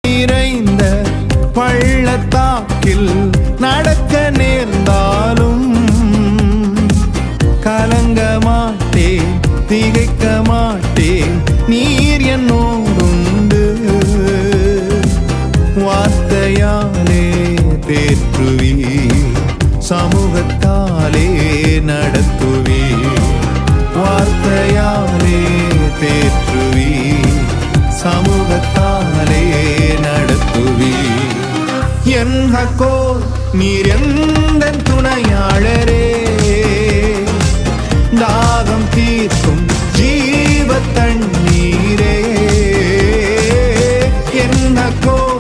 நிறைந்த பள்ளத்தாக்கில் நடக்க நேர்ந்தாலும் கலங்க மாட்டேன், திகைக்க மாட்டேன், நீர் என்னோடுண்டு. வார்த்தையாலே தேற்றுவீர், சமூகத்தாலே நடத்துவீர். வார்த்தையாலே தேற்றுவீர், சமூகத்தாலே நடத்துவீர். என் ஹக்கோர், நீர் எந்த துணையாளரே, தாகம் தீர்க்கும் ஜீவ தண்ணீரே. என் ஹக்கோர்,